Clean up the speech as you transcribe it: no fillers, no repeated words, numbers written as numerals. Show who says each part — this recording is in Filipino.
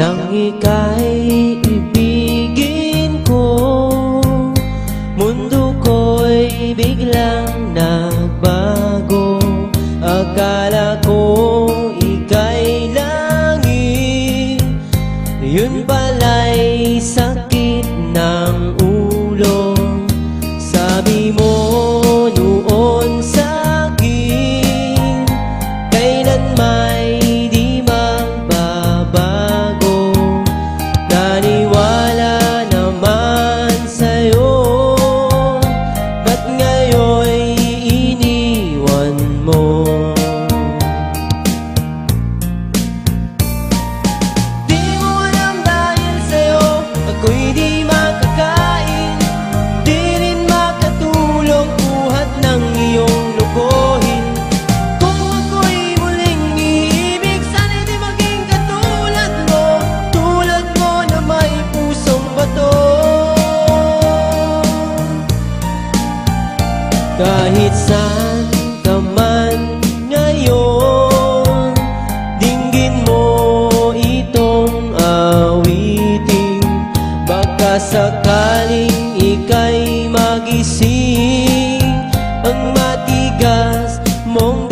Speaker 1: nang ika'y ibigin ko. Mundo ko'y biglang nagbago. Akala ko ika'y langit, yun pala'y sakit ng ulo. Sabi mo noon sa'kin, kailan may di magbabago. Naniwala naman sa'yo, ba't ngayon'y iniwan mo? Di mo alam dahil sa'yo ako'y di makakain, di rin makatulog buhat ng iyong lokohin. Kung ako'y muling iibig, sana'y di maging katulad mo, tulad mo na may pusong bato. Kahit saan ka man ngayon, dinggin mo itong awitin. Baka sakaling ika'y magising, ang matigas mong